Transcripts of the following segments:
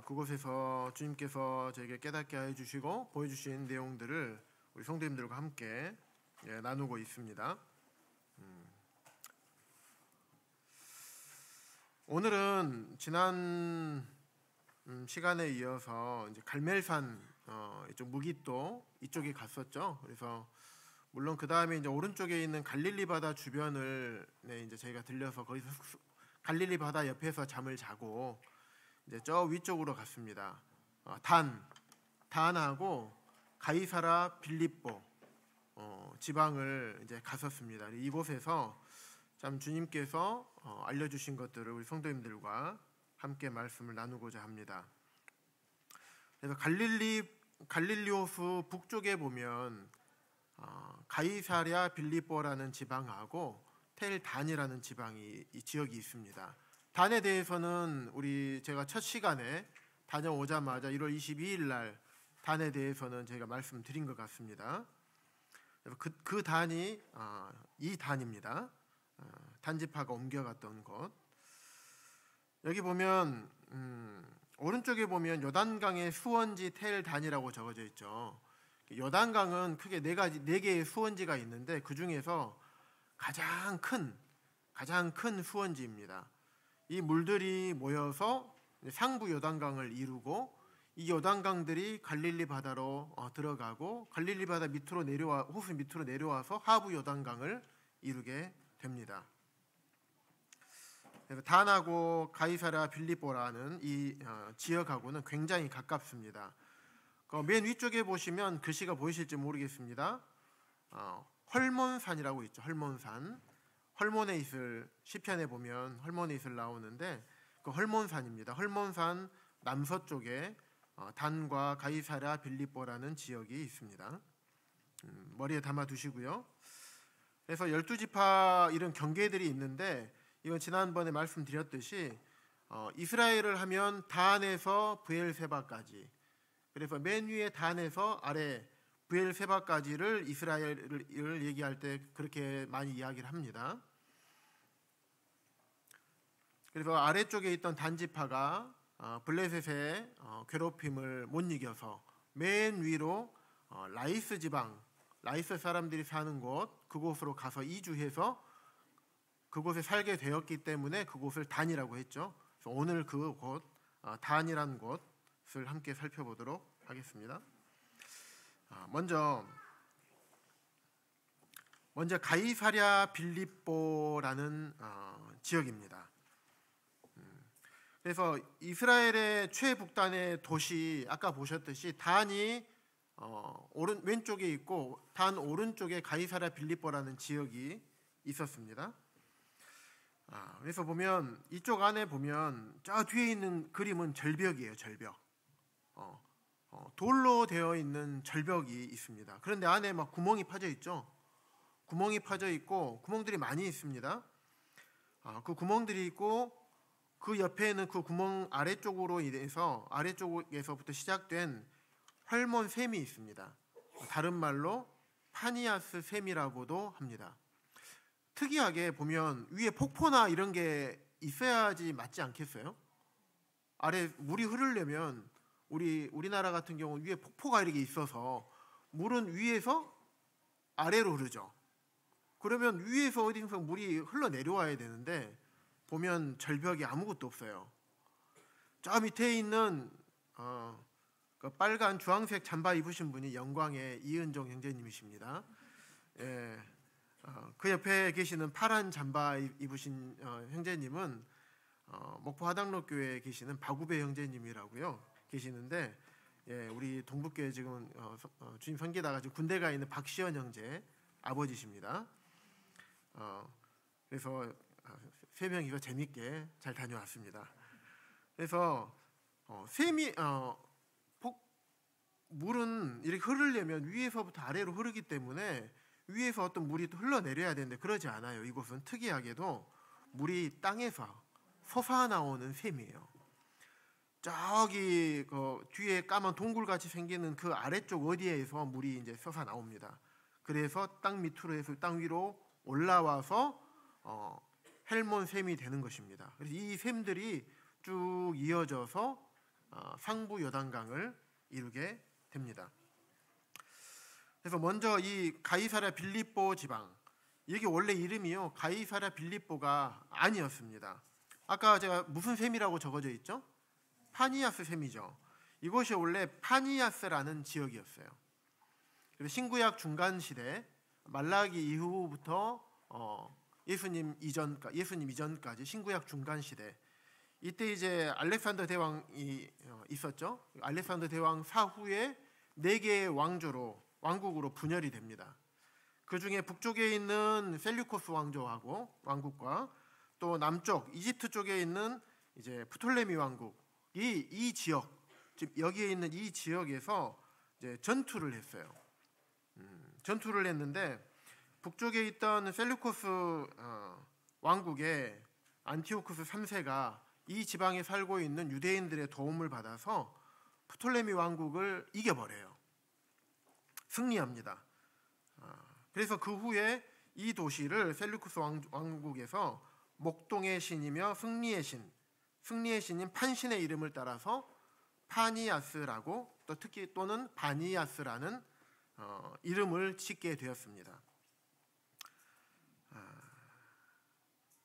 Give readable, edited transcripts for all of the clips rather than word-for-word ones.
그곳에서 주님께서 저에게 깨닫게 해주시고 보여주신 내용들을 우리 성도님들과 함께 나누고 있습니다. 오늘은 지난 시간에 이어서 이제 갈멜산 이쪽 무기또 이쪽에 갔었죠. 그래서 물론 그 다음에 이제 오른쪽에 있는 갈릴리 바다 주변을 이제 저희가 들려서 거기서 갈릴리 바다 옆에서 잠을 자고 이제 저 위쪽으로 갔습니다. 단하고 가이사라 빌립보 지방을 이제 갔었습니다. 이곳에서 참 주님께서 알려주신 것들을 우리 성도님들과 함께 말씀을 나누고자 합니다. 그래서 갈릴리호수 북쪽에 보면 가이사랴 빌립보라는 지방하고 텔단이라는 지방이 이 지역이 있습니다. 단에 대해서는 제가 첫 시간에 다녀오자마자 1월 22일 날 단에 대해서는 제가 말씀드린 것 같습니다. 그 단이 이 단입니다. 단지파가 옮겨갔던 곳. 여기 보면 오른쪽에 보면 요단강의 수원지 텔단이라고 적어져 있죠. 요단강은 크게 네 개의 수원지가 있는데 그 중에서 가장 큰 수원지입니다. 이 물들이 모여서 상부 요단강을 이루고 이 요단강들이 갈릴리 바다로 들어가고 갈릴리 바다 호수 밑으로 내려와서 하부 요단강을 이루게 됩니다. 그래서 단하고 가이사랴 빌립보라는 이 지역하고는 굉장히 가깝습니다. 맨 위쪽에 보시면 글씨가 보이실지 모르겠습니다. 헐몬산이라고 있죠. 헐몬산. 헐몬에 있을 시편에 보면 헐몬에 있을 나오는데 그 헐몬산입니다. 헐몬산 남서쪽에 단과 가이사랴 빌립보라는 지역이 있습니다. 머리에 담아 두시고요. 그래서 12지파 이런 경계들이 있는데 이건 지난번에 말씀드렸듯이 이스라엘을 하면 단에서 브엘세바까지, 그래서 맨 위에 단에서 아래 브엘세바까지를 이스라엘을 얘기할 때 그렇게 많이 이야기를 합니다. 그래서 아래쪽에 있던 단지파가 블레셋의 괴롭힘을 못 이겨서 맨 위로 라이스 지방, 라이스 사람들이 사는 곳, 그곳으로 가서 이주해서 그곳에 살게 되었기 때문에 그곳을 단이라고 했죠. 그래서 오늘 그곳 단이라는 곳을 함께 살펴보도록 하겠습니다. 먼저 가이사랴 빌립보라는 지역입니다. 그래서 이스라엘의 최북단의 도시, 아까 보셨듯이 단이 왼쪽에 있고 단 오른쪽에 가이사랴 빌립보라는 지역이 있었습니다. 그래서 보면 이쪽 안에 보면 저 뒤에 있는 그림은 절벽이에요. 절벽. 돌로 되어 있는 절벽이 있습니다. 그런데 안에 막 구멍이 파져 있죠. 구멍이 파져 있고 구멍들이 많이 있습니다. 그 구멍들이 있고 그 옆에는 그 구멍 아래쪽에서부터 시작된 헐몬 샘이 있습니다. 다른 말로 파니아스 샘이라고도 합니다. 특이하게 보면 위에 폭포나 이런 게 있어야지 맞지 않겠어요? 아래 물이 흐르려면 우리나라 같은 경우 위에 폭포가 이렇게 있어서 물은 위에서 아래로 흐르죠. 그러면 위에서 어디서 물이 흘러 내려와야 되는데 보면 절벽이 아무것도 없어요. 저 밑에 있는 그 빨간 주황색 잠바 입으신 분이 영광의 이은종 형제님이십니다. 예, 그 옆에 계시는 파란 잠바 입으신 형제님은 목포 화당로교회에 계시는 박우배 형제님이라고요 계시는데, 예, 우리 동북교회 지금 주임 선교다가 지금 군대 가 있는 박시현 형제 아버지십니다. 그래서 세 명이서 재밌게 잘 다녀왔습니다. 그래서 물은 이렇게 흐르려면 위에서부터 아래로 흐르기 때문에 위에서 어떤 물이 흘러내려야 되는데 그러지 않아요. 이곳은 특이하게도 물이 땅에서 솟아나오는 샘이에요. 저기 그 뒤에 까만 동굴같이 생기는 그 아래쪽 어디에서 물이 이제 솟아나옵니다. 그래서 땅 밑으로 해서 땅 위로 올라와서 헬몬 샘이 되는 것입니다. 그래서 이 샘들이 쭉 이어져서 상부 요단강을 이루게 됩니다. 그래서 먼저 이 가이사랴 빌립보 지방, 이게 원래 이름이요 가이사랴 빌립보가 아니었습니다. 아까 제가 무슨 셈이라고 적어져 있죠? 파니아스 셈이죠. 이것이 원래 파니아스라는 지역이었어요. 그래서 신구약 중간 시대 말라기 이후부터 예수님 이전까지 신구약 중간 시대, 이때 이제 알렉산더 대왕이 있었죠. 알렉산더 대왕 사후에 4개의 왕국으로 분열이 됩니다. 그 중에 북쪽에 있는 셀류코스 왕국과 또 남쪽 이집트 쪽에 있는 이제 프톨레미 왕국이 이 지역, 즉 여기에 있는 이 지역에서 이제 전투를 했어요. 전투를 했는데 북쪽에 있던 셀류코스 왕국의 안티오쿠스 3세가 이 지방에 살고 있는 유대인들의 도움을 받아서 프톨레미 왕국을 이겨버려요. 승리합니다. 그래서 그 후에 이 도시를 셀류쿠스 왕국에서 목동의 신이며 승리의 신인 판신의 이름을 따라서 파니아스라고 또는 바니아스라는 이름을 짓게 되었습니다.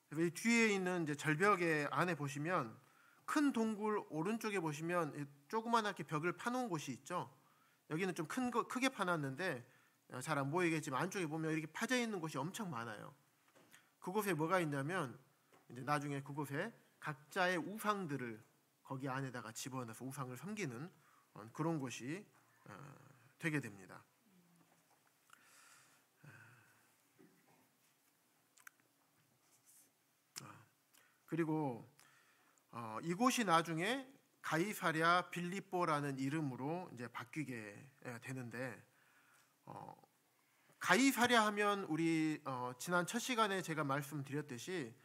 그래서 이 뒤에 있는 이제 절벽의 안에 보시면 큰 동굴 오른쪽에 보시면 조그만하게 벽을 파놓은 곳이 있죠. 여기는 좀 크게 파놨는데 잘 안 보이겠지만 안쪽에 보면 이렇게 파져 있는 곳이 엄청 많아요. 그곳에 뭐가 있냐면 이제 나중에 그곳에 각자의 우상들을 거기 안에다가 집어넣어서 우상을 섬기는 그런 곳이 되게 됩니다. 그리고 이곳이 나중에 가이사랴 빌립보라는 이름으로 이제 바뀌게 되는데, 가이사랴 하면 우리 지난 첫 시간에 제가 말씀드렸듯이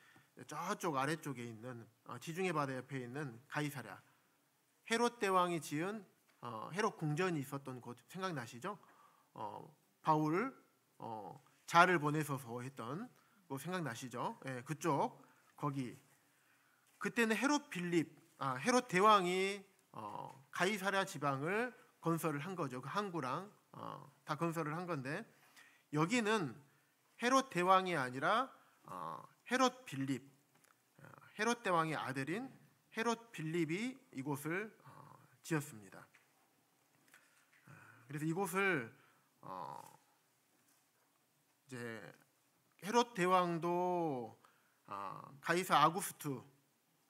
저쪽 아래쪽에 있는 지중해 바다 옆에 있는 가이사랴, 헤롯 대왕이 지은 헤롯 궁전이 있었던 곳 생각나시죠? 바울 자를 보내서서 했던 거 생각나시죠? 예, 그쪽 거기 그때는 헤롯 대왕이 가이사랴 지방을 건설을 한 거죠. 그 항구랑 다 건설을 한 건데, 여기는 헤롯 대왕이 아니라 헤롯 대왕의 아들인 헤롯 빌립이 이곳을 지었습니다. 그래서 이곳을 이제 헤롯 대왕도 가이사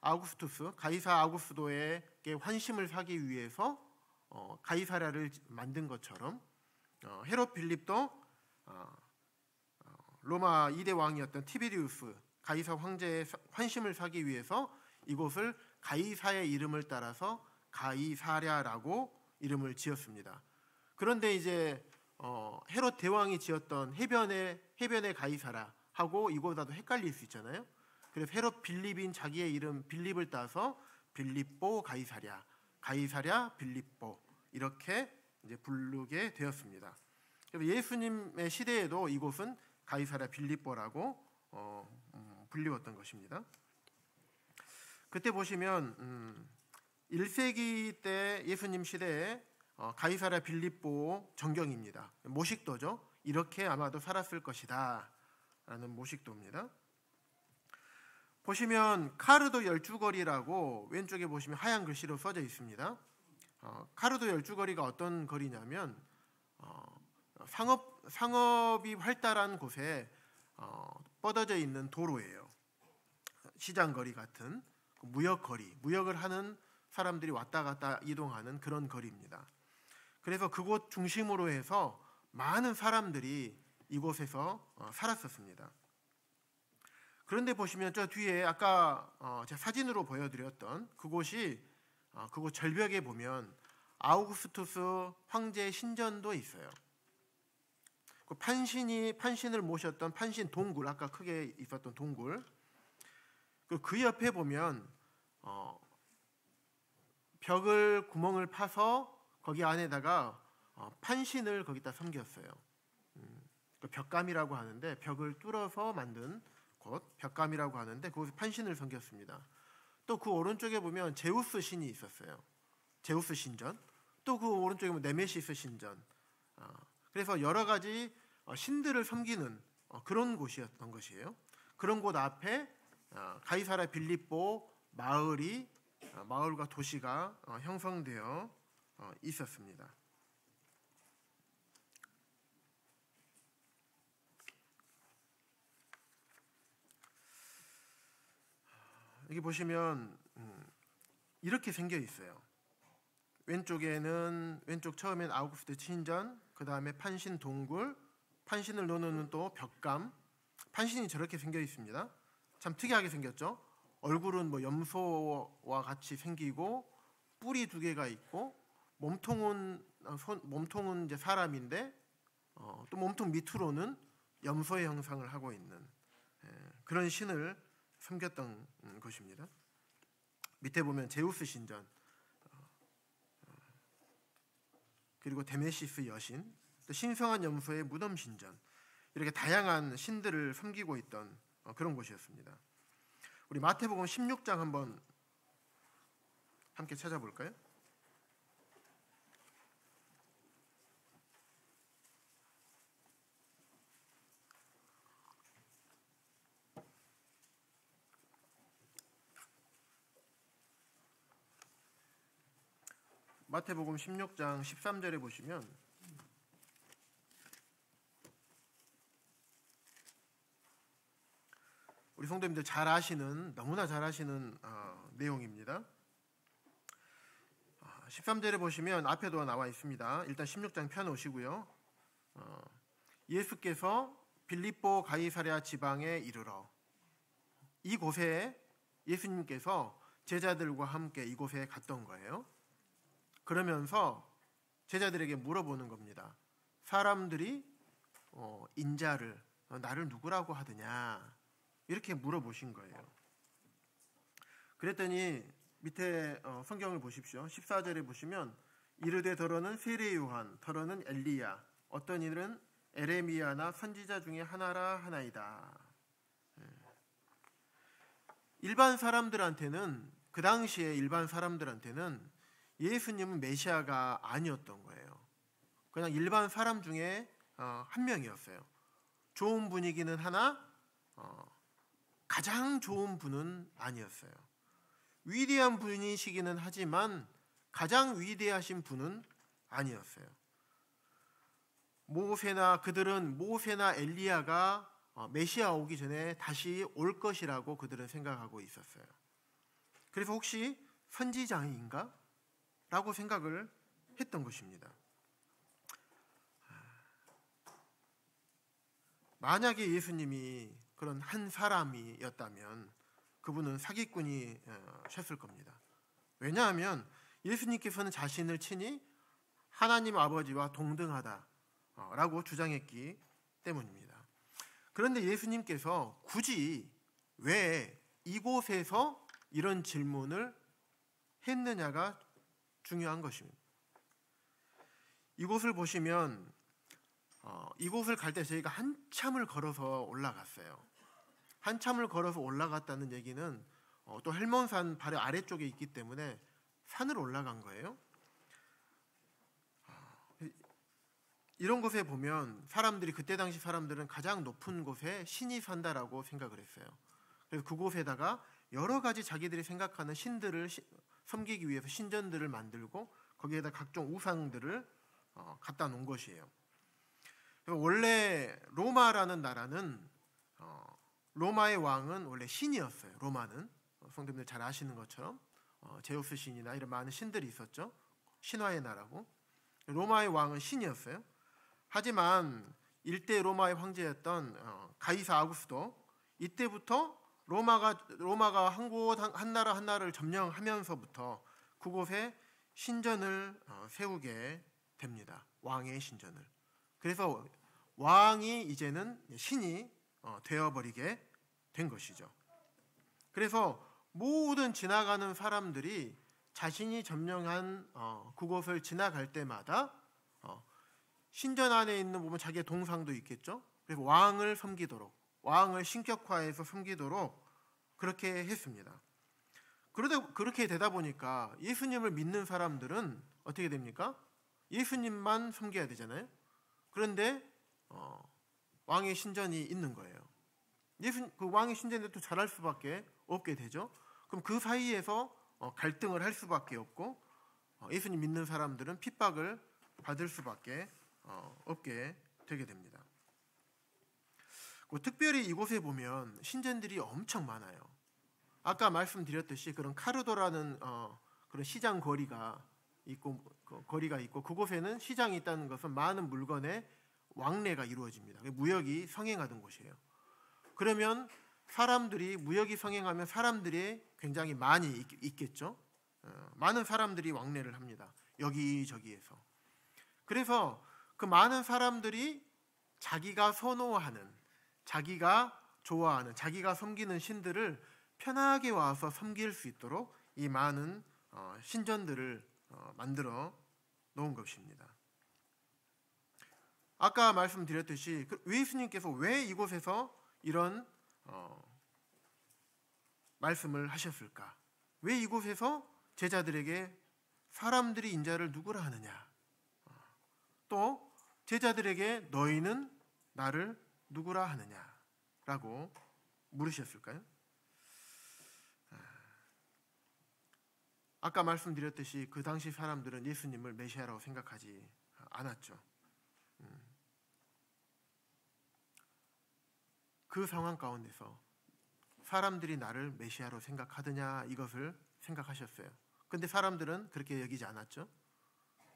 아구스투스에게 환심을 사기 위해서 가이사랴를 만든 것처럼 헤롯 빌립도 로마 2대 왕이었던 티베리우스 가이사 황제의 환심을 사기 위해서 이곳을 가이사의 이름을 따라서 가이사랴라고 이름을 지었습니다. 그런데 이제 헤롯 대왕이 지었던 해변의 가이사랴하고 이거보다도 헷갈릴 수 있잖아요. 그래서 헤롯 빌립인 자기의 이름 빌립을 따서 빌립보 가이사랴 빌립보 이렇게 이제 부르게 되었습니다. 그래서 예수님의 시대에도 이곳은 가이사랴 빌립보라고 불리웠던 것입니다. 그때 보시면 1세기 때 예수님 시대에 가이사랴 빌립보 정경입니다. 모식도죠. 이렇게 아마도 살았을 것이다 라는 모식도입니다. 보시면 카르도 열주거리라고 왼쪽에 보시면 하얀 글씨로 써져 있습니다. 카르도 열주거리가 어떤 거리냐면 상업이 활달한 곳에 뻗어져 있는 도로예요. 시장거리 같은 무역거리, 무역을 하는 사람들이 왔다 갔다 이동하는 그런 거리입니다. 그래서 그곳 중심으로 해서 많은 사람들이 이곳에서 살았었습니다. 그런데 보시면 저 뒤에 아까 제가 사진으로 보여드렸던 그곳이 그곳 절벽에 보면 아우구스투스 황제의 신전도 있어요. 그 판신을 모셨던 판신 동굴, 아까 크게 있었던 동굴, 그 옆에 보면 벽을 구멍을 파서 거기 안에다가 판신을 거기다 섬겼어요. 그 벽감이라고 하는데 벽을 뚫어서 만든 곳 벽감이라고 하는데 거기서 판신을 섬겼습니다. 또 그 오른쪽에 보면 제우스 신이 있었어요. 제우스 신전, 또 그 오른쪽에 보면 네메시스 신전. 그래서 여러 가지 신들을 섬기는 그런 곳이었던 것이에요. 그런 곳 앞에 가이사랴 빌립보 마을과 도시가 형성되어 있었습니다. 여기 보시면 이렇게 생겨 있어요. 왼쪽 처음엔 아우구스트 신전, 그 다음에 판신 동굴, 판신을 놓는 또 벽감. 판신이 저렇게 생겨 있습니다. 참 특이하게 생겼죠. 얼굴은 뭐 염소와 같이 생기고 뿔이 2개가 있고 몸통은 이제 사람인데 또 몸통 밑으로는 염소의 형상을 하고 있는 그런 신을 섬겼던 것입니다. 밑에 보면 제우스 신전, 그리고 데메시스 여신, 또 신성한 염소의 무덤 신전, 이렇게 다양한 신들을 섬기고 있던 그런 곳이었습니다. 우리 마태복음 16장 한번 함께 찾아볼까요? 마태복음 16장 13절에 보시면 우리 성도님들 너무나 잘 아시는 내용입니다. 13절에 보시면 앞에도 나와 있습니다. 일단 16장 펴놓으시고요. 예수께서 빌립보 가이사랴 지방에 이르러, 이곳에 예수님께서 제자들과 함께 이곳에 갔던 거예요. 그러면서 제자들에게 물어보는 겁니다. 사람들이 인자를 나를 누구라고 하느냐, 이렇게 물어보신 거예요. 그랬더니 밑에 성경을 보십시오. 14절에 보시면 이르되 더러는 세례 요한, 더러는 엘리야, 어떤 이들은 에레미야나 선지자 중에 하나라 하나이다. 그 당시에 일반 사람들한테는 예수님은 메시아가 아니었던 거예요. 그냥 일반 사람 중에 한 명이었어요. 좋은 분이기는 하나 가장 좋은 분은 아니었어요. 위대한 분이시기는 하지만 가장 위대하신 분은 아니었어요. 그들은 모세나 엘리야가 메시아 오기 전에 다시 올 것이라고 그들은 생각하고 있었어요. 그래서 혹시 선지자인가? 라고 생각을 했던 것입니다. 만약에 예수님이 그런 한 사람이었다면 그분은 사기꾼이셨을 겁니다. 왜냐하면 예수님께서는 자신을 친히 하나님 아버지와 동등하다라고 주장했기 때문입니다. 그런데 예수님께서 굳이 왜 이곳에서 이런 질문을 했느냐가 중요한 것입니다. 이곳을 보시면 이곳을 갈 때 저희가 한참을 걸어서 올라갔어요. 한참을 걸어서 올라갔다는 얘기는 또 헬몬산 바로 아래쪽에 있기 때문에 산을 올라간 거예요. 이런 곳에 보면 그때 당시 사람들은 가장 높은 곳에 신이 산다라고 생각을 했어요. 그래서 그곳에다가 여러 가지 자기들이 생각하는 신들을 섬기기 위해서 신전들을 만들고 거기에다 각종 우상들을 갖다 놓은 것이에요. 원래 로마라는 나라는 로마의 왕은 원래 신이었어요. 로마는 성도님들 잘 아시는 것처럼 제우스 신이나 이런 많은 신들이 있었죠. 신화의 나라고. 로마의 왕은 신이었어요. 하지만 일대 로마의 황제였던 가이사 아구스도 이때부터 로마가 한 나라 한 나라를 점령하면서부터 그곳에 신전을 세우게 됩니다. 왕의 신전을. 그래서 왕이 이제는 신이 되어버리게 된 것이죠. 그래서 모든 지나가는 사람들이 자신이 점령한 그곳을 지나갈 때마다 신전 안에 있는 보면 자기의 동상도 있겠죠. 그래서 왕을 섬기도록, 왕을 신격화해서 섬기도록 그렇게 했습니다. 그렇게 되다 보니까 예수님을 믿는 사람들은 어떻게 됩니까? 예수님만 섬겨야 되잖아요. 그런데 왕의 신전이 있는 거예요. 그 왕의 신전에 또 잘할 수밖에 없게 되죠. 그럼 그 사이에서 갈등을 할 수밖에 없고 예수님 믿는 사람들은 핍박을 받을 수밖에 없게 되게 됩니다. 특별히 이곳에 보면 신전들이 엄청 많아요. 아까 말씀드렸듯이 그런 카르도라는 그런 시장 거리가 있고 그곳에는 시장이 있다는 것은 많은 물건의 왕래가 이루어집니다. 무역이 성행하던 곳이에요. 그러면 무역이 성행하면 사람들이 굉장히 많이 있겠죠. 많은 사람들이 왕래를 합니다. 여기저기에서. 그래서 그 많은 사람들이 자기가 선호하는, 자기가 좋아하는, 자기가 섬기는 신들을 편하게 와서 섬길 수 있도록 이 많은 신전들을 만들어 놓은 것입니다. 아까 말씀드렸듯이 예수님께서 왜 이곳에서 이런 말씀을 하셨을까? 왜 이곳에서 제자들에게 사람들이 인자를 누구라 하느냐? 또 제자들에게 너희는 나를 누구라 하느냐? 라고 물으셨을까요? 아까 말씀드렸듯이 그 당시 사람들은 예수님을 메시아라고 생각하지 않았죠. 그 상황 가운데서 사람들이 나를 메시아로 생각하느냐 이것을 생각하셨어요. 근데 사람들은 그렇게 여기지 않았죠.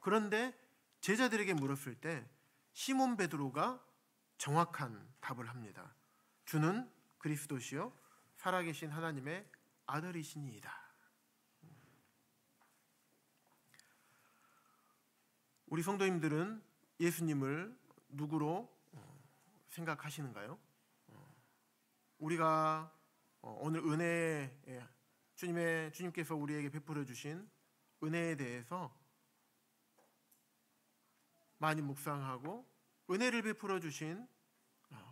그런데 제자들에게 물었을 때 시몬 베드로가 정확한 답을 합니다. 주는 그리스도시요 살아계신 하나님의 아들이시니이다. 우리 성도님들은 예수님을 누구로 생각하시는가요? 우리가 오늘 은혜에 주님께서 우리에게 베풀어 주신 은혜에 대해서 많이 묵상하고 은혜를 베풀어 주신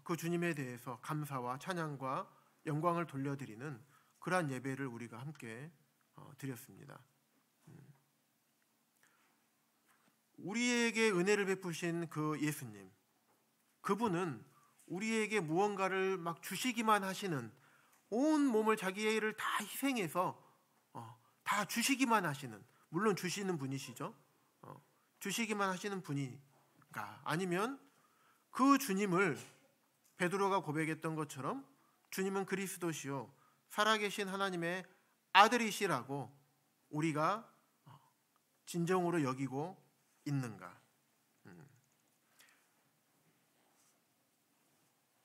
그 주님에 대해서 감사와 찬양과 영광을 돌려드리는 그러한 예배를 우리가 함께 드렸습니다. 우리에게 은혜를 베푸신 그 예수님, 그분은 우리에게 무언가를 막 주시기만 하시는, 온 몸을 자기를 다 희생해서 다 주시기만 하시는, 물론 주시는 분이시죠. 주시기만 하시는 분인가? 아니면 그 주님을 베드로가 고백했던 것처럼 주님은 그리스도시요 살아계신 하나님의 아들이시라고 우리가 진정으로 여기고 있는가?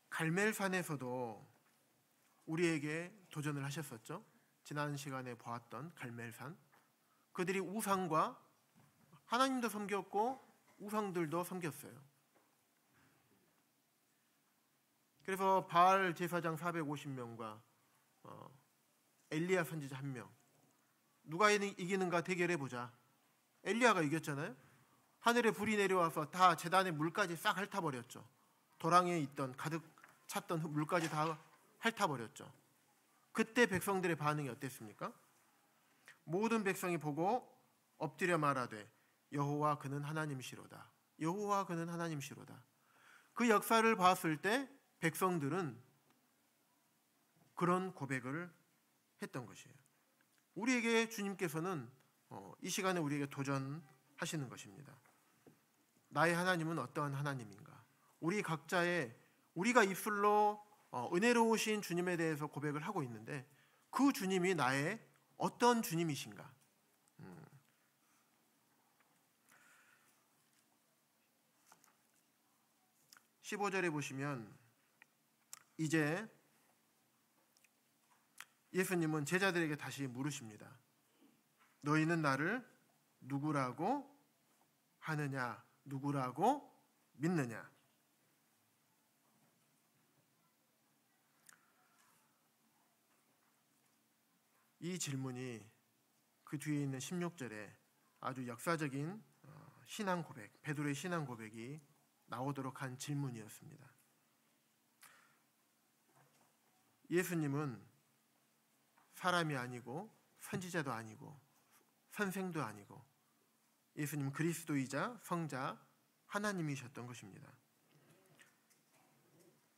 갈멜산에서도 우리에게 도전을 하셨었죠. 지난 시간에 보았던 갈멜산, 그들이 우상과 하나님도 섬겼고 우상들도 섬겼어요. 그래서 바알 제사장 450명과 엘리야 선지자 1명, 누가 이기는가 대결해보자. 엘리야가 이겼잖아요. 하늘에 불이 내려와서 다 제단의 물까지 싹 핥아버렸죠. 도랑에 있던 가득 찼던 물까지 다 핥아버렸죠. 그때 백성들의 반응이 어땠습니까? 모든 백성이 보고 엎드려 말하되 여호와 그는 하나님이시로다. 여호와 그는 하나님이시로다. 그 역사를 봤을 때 백성들은 그런 고백을 했던 것이에요. 우리에게 주님께서는 이 시간에 우리에게 도전하시는 것입니다. 나의 하나님은 어떠한 하나님인가? 우리 각자의 우리가 입술로 은혜로우신 주님에 대해서 고백을 하고 있는데 그 주님이 나의 어떤 주님이신가? 15절에 보시면 이제 예수님은 제자들에게 다시 물으십니다. 너희는 나를 누구라고 하느냐? 누구라고 믿느냐? 이 질문이 그 뒤에 있는 16절에 아주 역사적인 신앙 고백, 베드로의 신앙 고백이 나오도록 한 질문이었습니다. 예수님은 사람이 아니고 선지자도 아니고 선생도 아니고 예수님 그리스도이자 성자 하나님이셨던 것입니다.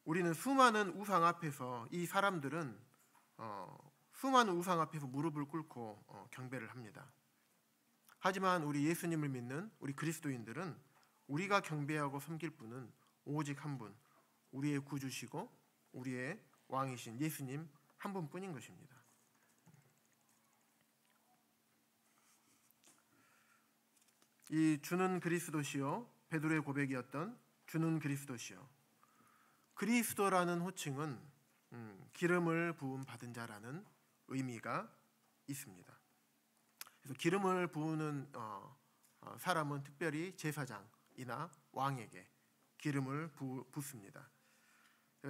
우리는 수많은 우상 앞에서 이 사람들은 수많은 우상 앞에서 무릎을 꿇고 경배를 합니다. 하지만 우리 예수님을 믿는 우리 그리스도인들은 우리가 경배하고 섬길 분은 오직 한 분, 우리의 구주시고 우리의 왕이신 예수님 한 분뿐인 것입니다. 이 주는 그리스도시요, 베드로의 고백이었던 주는 그리스도시요. 그리스도라는 호칭은 기름을 부음 받은 자라는 의미가 있습니다. 그래서 기름을 부으는 사람은 특별히 제사장이나 왕에게 기름을 붓습니다.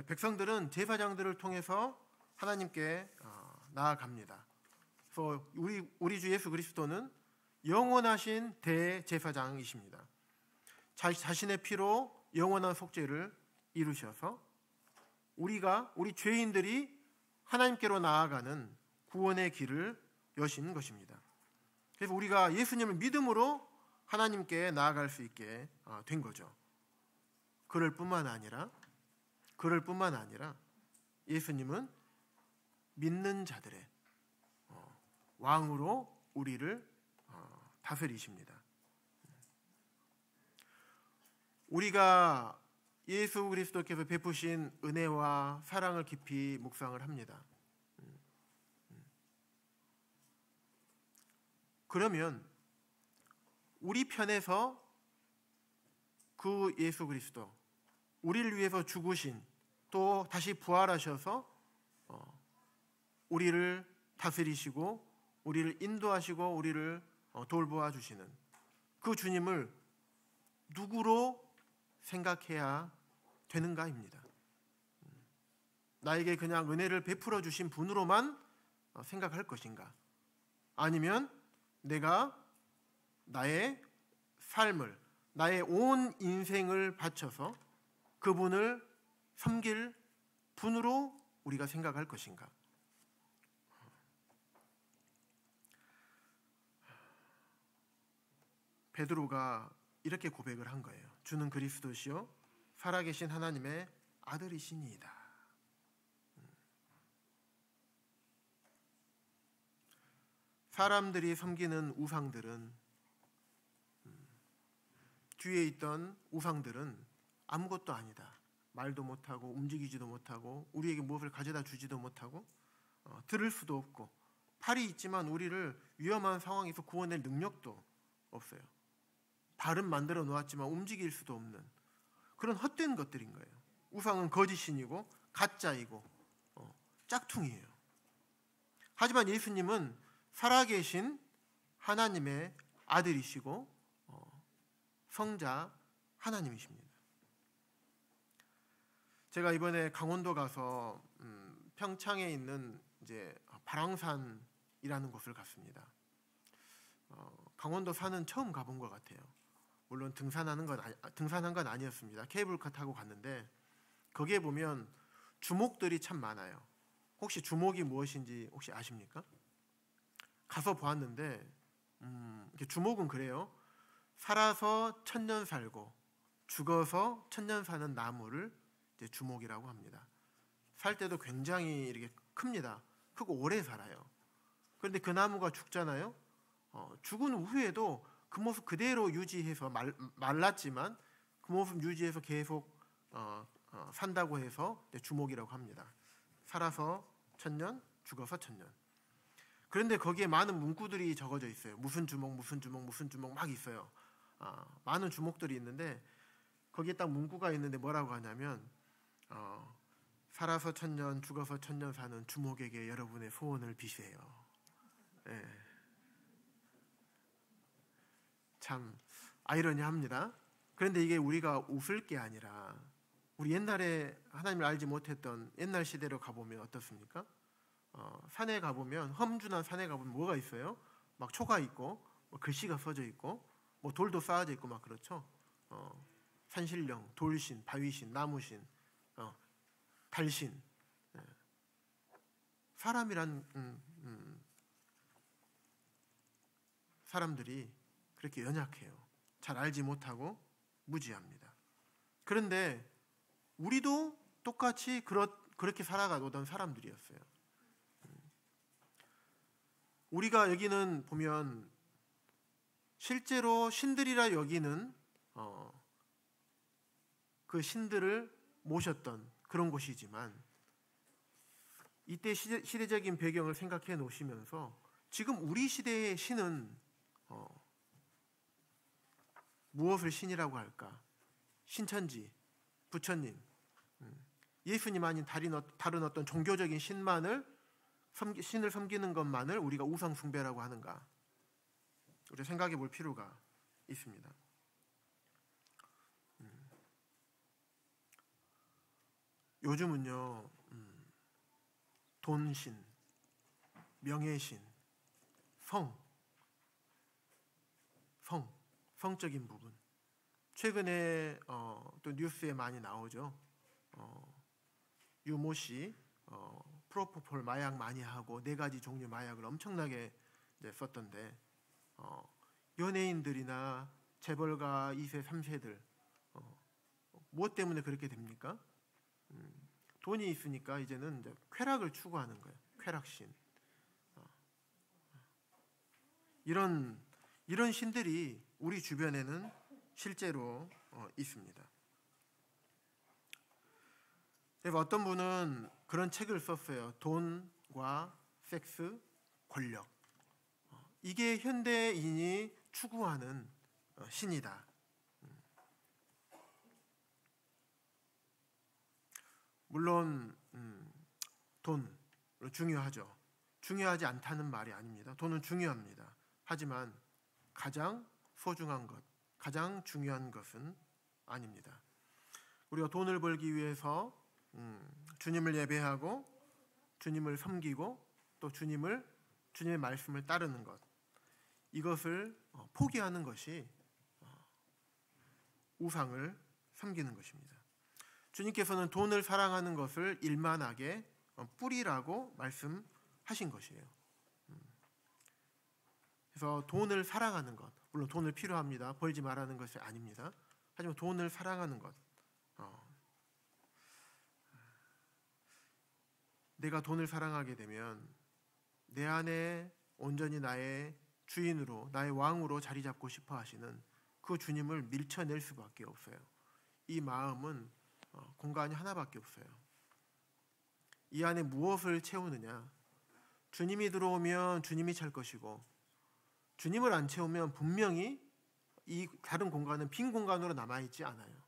백성들은 제사장들을 통해서 하나님께 나아갑니다. 그래서 우리 주 예수 그리스도는 영원하신 대제사장이십니다. 자신의 피로 영원한 속죄를 이루셔서 우리 죄인들이 하나님께로 나아가는 구원의 길을 여신 것입니다. 그래서 우리가 예수님을 믿음으로 하나님께 나아갈 수 있게 된 거죠. 그럴 뿐만 아니라 예수님은 믿는 자들의 왕으로 우리를 다스리십니다. 우리가 예수 그리스도께서 베푸신 은혜와 사랑을 깊이 묵상을 합니다. 그러면 우리 편에서 그 예수 그리스도, 우리를 위해서 죽으신, 또 다시 부활하셔서 우리를 다스리시고 우리를 인도하시고 우리를 돌보아 주시는 그 주님을 누구로 생각해야 되는가입니다. 나에게 그냥 은혜를 베풀어 주신 분으로만 생각할 것인가? 아니면 내가 나의 삶을, 나의 온 인생을 바쳐서 그분을 섬길 분으로 우리가 생각할 것인가? 베드로가 이렇게 고백을 한 거예요. 주는 그리스도시요 살아계신 하나님의 아들이시니이다. 사람들이 섬기는 우상들은, 뒤에 있던 우상들은 아무것도 아니다. 말도 못하고 움직이지도 못하고 우리에게 무엇을 가져다 주지도 못하고 들을 수도 없고 팔이 있지만 우리를 위험한 상황에서 구원할 능력도 없어요. 발은 만들어 놓았지만 움직일 수도 없는 그런 헛된 것들인 거예요. 우상은 거짓신이고 가짜이고 짝퉁이에요. 하지만 예수님은 살아계신 하나님의 아들이시고 성자 하나님이십니다. 제가 이번에 강원도 가서 평창에 있는 이제 발왕산이라는 곳을 갔습니다. 강원도 산은 처음 가본 것 같아요. 물론 등산한 건 아니었습니다. 케이블카 타고 갔는데 거기에 보면 주목들이 참 많아요. 혹시 주목이 무엇인지 혹시 아십니까? 가서 보았는데 주목은 그래요. 살아서 천년 살고 죽어서 천년 사는 나무를 이제 주목이라고 합니다. 살 때도 굉장히 이렇게 큽니다. 크고 오래 살아요. 그런데 그 나무가 죽잖아요. 죽은 후에도 그 모습 그대로 유지해서 말랐지만 그 모습 유지해서 계속 산다고 해서 주목이라고 합니다. 살아서 천년, 죽어서 천년. 그런데 거기에 많은 문구들이 적어져 있어요. 무슨 주목, 무슨 주목, 무슨 주목 막 있어요. 많은 주목들이 있는데 거기에 딱 문구가 있는데 뭐라고 하냐면 살아서 천년, 죽어서 천년 사는 주목에게 여러분의 소원을 비세요. 네. 참 아이러니합니다. 그런데 이게 우리가 웃을 게 아니라 우리 옛날에 하나님을 알지 못했던 옛날 시대로 가보면 어떻습니까? 산에 가보면 험준한 산에 가보면 뭐가 있어요? 막 초가 있고 뭐 글씨가 써져 있고 뭐 돌도 쌓아져 있고 막 그렇죠. 산신령, 돌신, 바위신, 나무신, 달신. 사람이란 사람들이 그렇게 연약해요. 잘 알지 못하고 무지합니다. 그런데 우리도 똑같이 그렇게 살아가던 사람들이었어요. 우리가 여기는 보면 실제로 신들이라 여기는 그 신들을 모셨던 그런 곳이지만, 이때 시대적인 배경을 생각해 놓으시면서 지금 우리 시대의 신은 무엇을 신이라고 할까? 신천지, 부처님, 예수님 아닌 다른 어떤 종교적인 신을 섬기는 것만을 우리가 우상 숭배라고 하는가? 우리 생각해 볼 필요가 있습니다. 요즘은요, 돈신, 명예신, 성적인 부분. 최근에 또 뉴스에 많이 나오죠. 유모 씨 프로포폴 마약 많이 하고 4가지 종류 마약을 엄청나게 썼던데, 연예인들이나 재벌가 2세, 3세들 무엇 때문에 그렇게 됩니까? 돈이 있으니까 이제는 이제 쾌락을 추구하는 거예요. 쾌락신. 이런 신들이 우리 주변에는 실제로 있습니다. 어떤 분은 그런 책을 썼어요. 돈과 섹스, 권력. 이게 현대인이 추구하는 신이다. 물론 돈 중요하죠. 중요하지 않다는 말이 아닙니다. 돈은 중요합니다. 하지만 가장 소중한 것, 가장 중요한 것은 아닙니다. 우리가 돈을 벌기 위해서 주님을 예배하고 주님을 섬기고 또 주님의 말씀을 따르는 것, 이것을 포기하는 것이 우상을 섬기는 것입니다. 주님께서는 돈을 사랑하는 것을 일만하게 뿌리라고 말씀하신 것이에요. 그래서 돈을 사랑하는 것, 물론 돈을 필요합니다. 벌지 말라는 것이 아닙니다. 하지만 돈을 사랑하는 것, 내가 돈을 사랑하게 되면 내 안에 온전히 나의 주인으로, 나의 왕으로 자리 잡고 싶어 하시는 그 주님을 밀쳐낼 수밖에 없어요. 이 마음은 공간이 하나밖에 없어요. 이 안에 무엇을 채우느냐? 주님이 들어오면 주님이 찰 것이고, 주님을 안 채우면 분명히 이 다른 공간은 빈 공간으로 남아있지 않아요.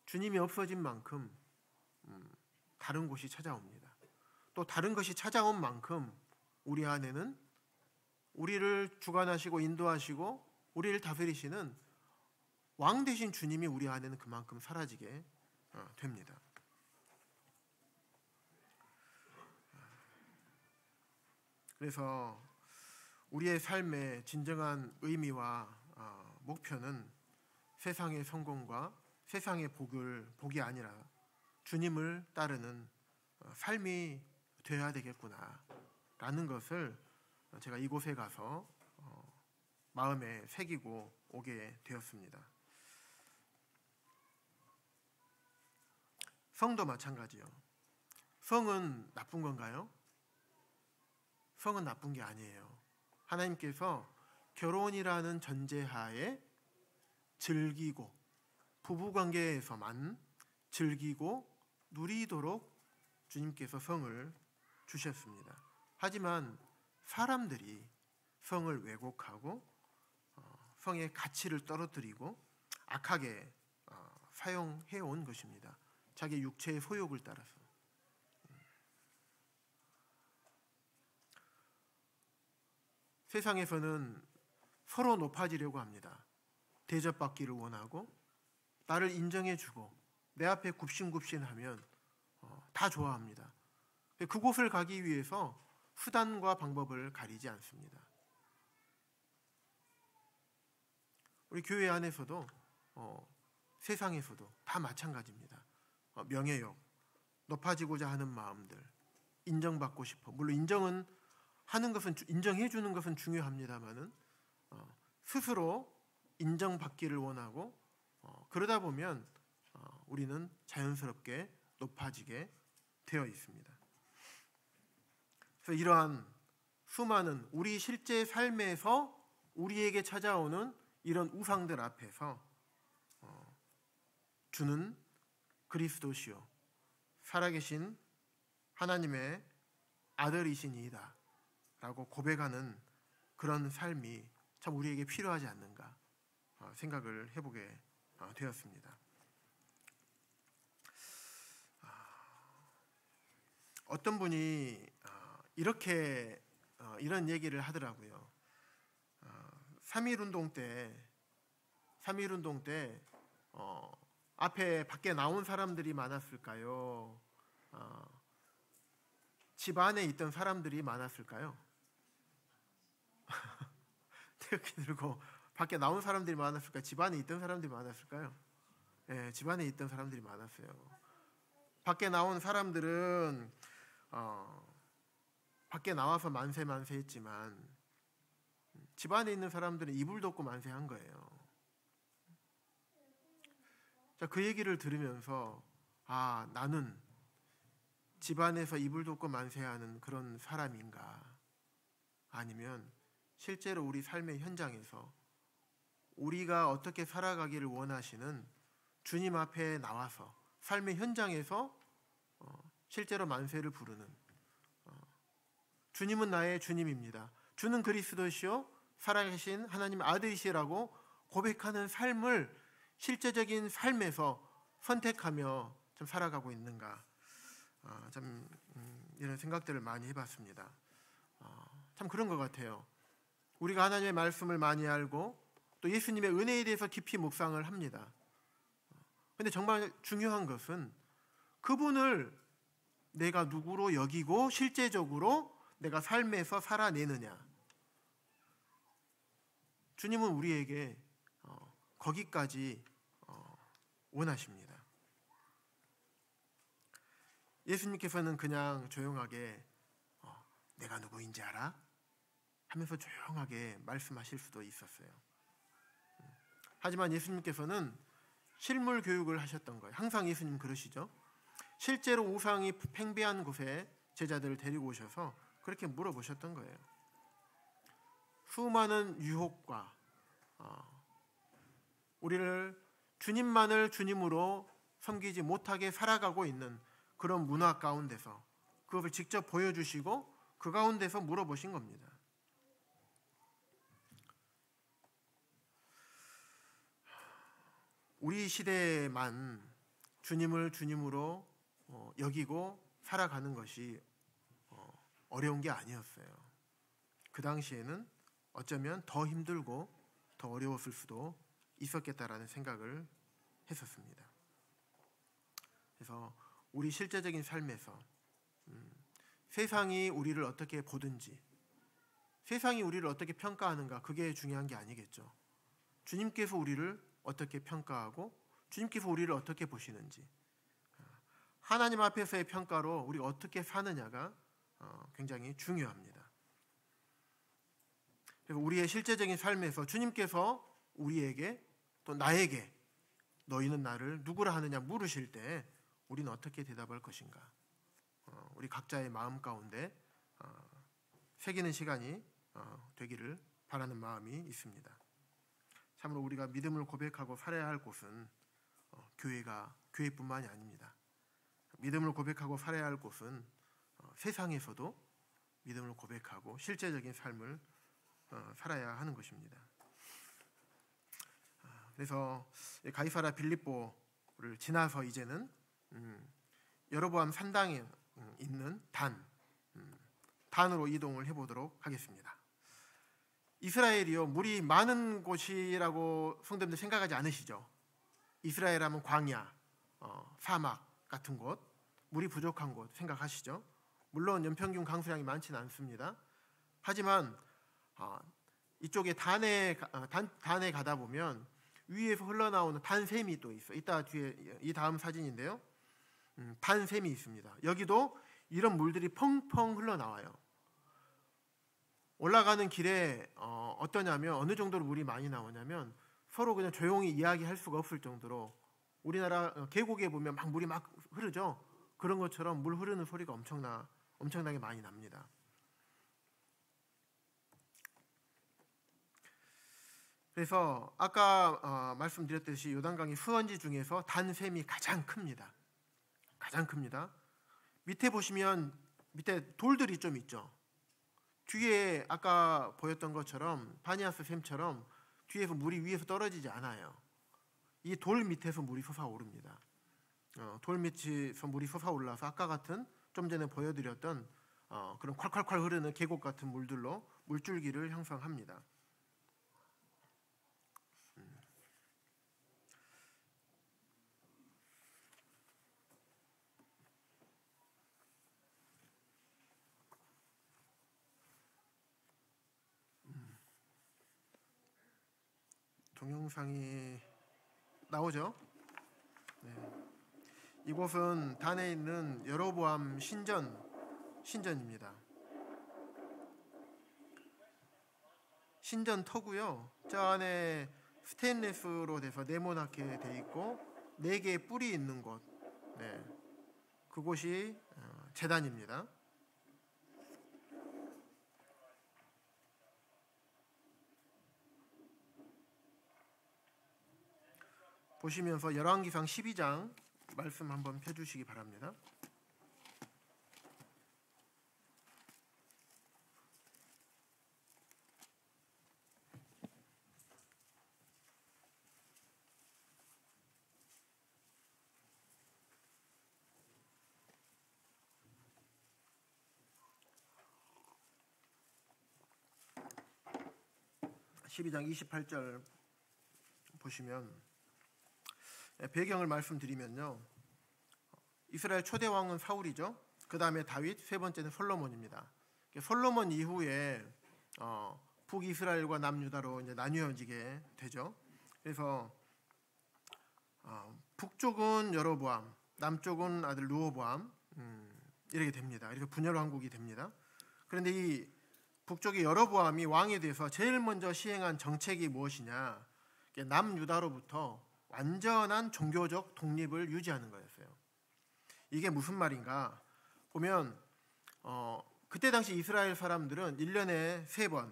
주님이 없어진 만큼 다른 곳이 찾아옵니다. 또 다른 것이 찾아온 만큼 우리 안에는 우리를 주관하시고 인도하시고 우리를 다스리시는 왕 되신 주님이 우리 안에는 그만큼 사라지게 됩니다. 그래서 우리의 삶의 진정한 의미와 목표는 세상의 성공과 세상의 복이 아니라 주님을 따르는 삶이 되어야 되겠구나라는 것을 제가 이곳에 가서 마음에 새기고 오게 되었습니다. 성도 마찬가지요. 성은 나쁜 건가요? 성은 나쁜 게 아니에요. 하나님께서 결혼이라는 전제하에 즐기고 부부관계에서만 즐기고 누리도록 주님께서 성을 주셨습니다. 하지만 사람들이 성을 왜곡하고 성의 가치를 떨어뜨리고 악하게 사용해온 것입니다. 자기 육체의 소욕을 따라서. 세상에서는 서로 높아지려고 합니다. 대접받기를 원하고 나를 인정해주고 내 앞에 굽신굽신하면 다 좋아합니다. 그곳을 가기 위해서 수단과 방법을 가리지 않습니다. 우리 교회 안에서도 세상에서도 다 마찬가지입니다. 명예욕, 높아지고자 하는 마음들, 인정받고 싶어. 물론 인정은 하는 것은 인정해 주는 것은 중요합니다만은 스스로 인정받기를 원하고 그러다 보면 우리는 자연스럽게 높아지게 되어 있습니다. 그래서 이러한 수많은 우리 실제 삶에서 우리에게 찾아오는 이런 우상들 앞에서 주는 그리스도시요 살아계신 하나님의 아들이시니이다 라고 고백하는 그런 삶이 참 우리에게 필요하지 않는가 생각을 해보게 되었습니다. 어떤 분이 이렇게 이런 얘기를 하더라고요. 3.1운동 때 앞에 밖에 나온 사람들이 많았을까요? 집 안에 있던 사람들이 많았을까요? 태극기 들고 밖에 나온 사람들이 많았을까요? 집 안에 있던 사람들이 많았을까요? 네, 집 안에 있던 사람들이 많았어요. 밖에 나온 사람들은 밖에 나와서 만세 했지만 집 안에 있는 사람들은 이불 덮고 만세한 거예요. 자, 그 얘기를 들으면서 나는 집 안에서 이불 덮고 만세하는 그런 사람인가? 아니면 실제로 우리 삶의 현장에서 우리가 어떻게 살아가기를 원하시는 주님 앞에 나와서 삶의 현장에서 실제로 만세를 부르는 주님은 나의 주님입니다. 주는 그리스도시요 살아계신 하나님 아들이시라고 고백하는 삶을 실제적인 삶에서 선택하며 좀 살아가고 있는가? 참 이런 생각들을 많이 해봤습니다. 참 그런 것 같아요. 우리가 하나님의 말씀을 많이 알고 또 예수님의 은혜에 대해서 깊이 묵상을 합니다. 그런데 정말 중요한 것은 그분을 내가 누구로 여기고 실제적으로 내가 삶에서 살아내느냐. 주님은 우리에게 거기까지 원하십니다. 예수님께서는 그냥 조용하게 내가 누구인지 알아? 하면서 조용하게 말씀하실 수도 있었어요. 하지만 예수님께서는 실물 교육을 하셨던 거예요. 항상 예수님 그러시죠. 실제로 우상이 팽배한 곳에 제자들을 데리고 오셔서 그렇게 물어보셨던 거예요. 수많은 유혹과 우리를 주님만을 주님으로 섬기지 못하게 살아가고 있는 그런 문화 가운데서 그것을 직접 보여주시고 그 가운데서 물어보신 겁니다. 우리 시대에만 주님을 주님으로 여기고 살아가는 것이 어려운 게 아니었어요. 그 당시에는 어쩌면 더 힘들고 더 어려웠을 수도 있었겠다라는 생각을 했었습니다. 그래서 우리 실제적인 삶에서 세상이 우리를 어떻게 보든지 세상이 우리를 어떻게 평가하는가 그게 중요한 게 아니겠죠. 주님께서 우리를 어떻게 평가하고 주님께서 우리를 어떻게 보시는지 하나님 앞에서의 평가로 우리가 어떻게 사느냐가 굉장히 중요합니다. 그래서 우리의 실제적인 삶에서 주님께서 우리에게 또 나에게 너희는 나를 누구라 하느냐 물으실 때 우리는 어떻게 대답할 것인가? 우리 각자의 마음 가운데 새기는 시간이 되기를 바라는 마음이 있습니다. 참으로 우리가 믿음을 고백하고 살아야 할 곳은 교회뿐만이 아닙니다. 믿음을 고백하고 살아야 할 곳은 세상에서도 믿음을 고백하고 실제적인 삶을 살아야 하는 것입니다. 그래서 가이사랴 빌립보를 지나서 이제는 여로보암 산당에 있는 단으로 이동을 해보도록 하겠습니다. 이스라엘이요 물이 많은 곳이라고 성도님들 생각하지 않으시죠? 이스라엘 하면 광야, 사막 같은 곳, 물이 부족한 곳 생각하시죠? 물론 연평균 강수량이 많지는 않습니다. 하지만 이쪽에 단에 가다 보면 위에서 흘러나오는 단샘이 또 있어. 이따 뒤에 이 다음 사진인데요. 단샘이 있습니다. 여기도 이런 물들이 펑펑 흘러나와요. 올라가는 길에 어떠냐면 어느 정도로 물이 많이 나오냐면 서로 그냥 조용히 이야기할 수가 없을 정도로 우리나라 계곡에 보면 막 물이 막 흐르죠. 그런 것처럼 물 흐르는 소리가 엄청나게 많이 납니다. 그래서 아까 말씀드렸듯이 요단강이 수원지 중에서 단샘이 가장 큽니다. 가장 큽니다. 밑에 보시면 밑에 돌들이 좀 있죠. 뒤에 아까 보였던 것처럼 파니아스 샘처럼 뒤에서 물이 위에서 떨어지지 않아요. 이 돌 밑에서 물이 솟아오릅니다. 돌 밑에서 물이 솟아올라서 아까 같은 좀 전에 보여드렸던 그런 콸콸콸 흐르는 계곡 같은 물들로 물줄기를 형성합니다. 동영상이 나오죠? 네. 이곳은 단에 있는 여로보암 신전입니다. 신전터고요. 저 안에 스테인리스로 돼서 네모나게 돼 있고 4개의 뿔이 있는 곳, 네. 그곳이 제단입니다. 보시면서 열왕기상 12장 말씀 한번 펴주시기 바랍니다. (12장) 28절 보시면 배경을 말씀드리면요. 이스라엘 초대 왕은 사울이죠. 그 다음에 다윗, 세 번째는 솔로몬입니다. 솔로몬 이후에 북이스라엘과 남유다로 이제 나뉘어지게 되죠. 그래서 북쪽은 여로보암, 남쪽은 아들 르호보암 이렇게 됩니다. 그래서 분열 왕국이 됩니다. 그런데 이 북쪽의 여로보암이 왕이 돼서 제일 먼저 시행한 정책이 무엇이냐? 남유다로부터 완전한 종교적 독립을 유지하는 거였어요. 이게 무슨 말인가? 보면 그때 당시 이스라엘 사람들은 1년에 3번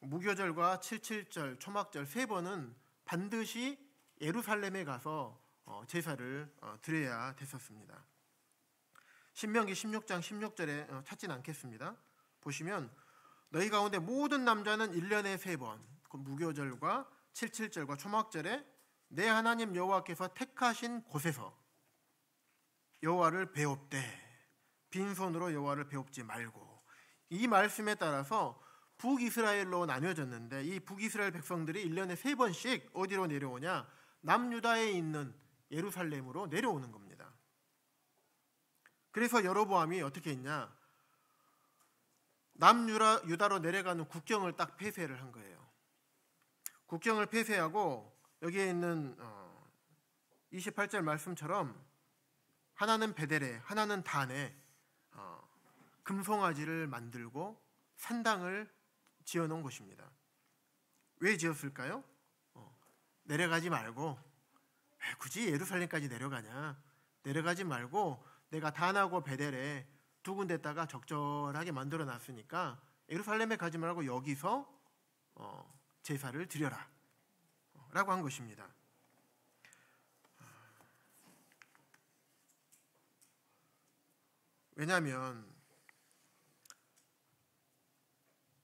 무교절과 7.7절, 초막절 3번은 반드시 예루살렘에 가서 제사를 드려야 됐었습니다. 신명기 16장 16절에 찾진 않겠습니다. 보시면 너희 가운데 모든 남자는 1년에 3번 그 무교절과 7.7절과 초막절에 내 하나님 여호와께서 택하신 곳에서 여호와를 배웁되 빈손으로 여호와를 배웁지 말고, 이 말씀에 따라서 북이스라엘로 나뉘어졌는데 이 북이스라엘 백성들이 1년에 3번씩 어디로 내려오냐? 남유다에 있는 예루살렘으로 내려오는 겁니다. 그래서 여로보암이 어떻게 했냐? 남유다로 내려가는 국경을 딱 폐쇄를 한 거예요. 국경을 폐쇄하고 여기에 있는 28절 말씀처럼 하나는 베델에 하나는 단에 금송아지를 만들고 산당을 지어놓은 곳입니다. 왜 지었을까요? 내려가지 말고, 왜 굳이 예루살렘까지 내려가냐? 내려가지 말고 내가 단하고 베델에 두 군데다가 적절하게 만들어 놨으니까 예루살렘에 가지 말고 여기서 제사를 드려라 라고 한 것입니다. 왜냐하면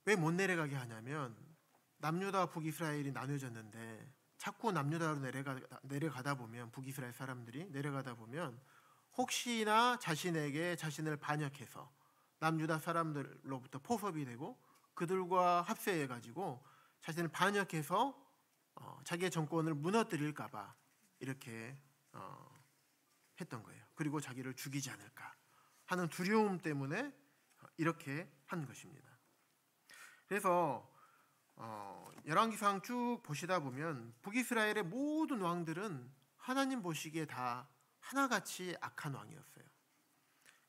왜 못 내려가게 하냐면 남유다와 북이스라엘이 나뉘어졌는데 자꾸 남유다로 내려가다 보면, 북이스라엘 사람들이 내려가다 보면 혹시나 자신에게 자신을 반역해서 남유다 사람들로부터 포섭이 되고 그들과 합세해가지고 자신을 반역해서 자기의 정권을 무너뜨릴까 봐 이렇게 했던 거예요. 그리고 자기를 죽이지 않을까 하는 두려움 때문에 이렇게 한 것입니다. 그래서 열왕기상 쭉 보시다 보면 북이스라엘의 모든 왕들은 하나님 보시기에 다 하나같이 악한 왕이었어요.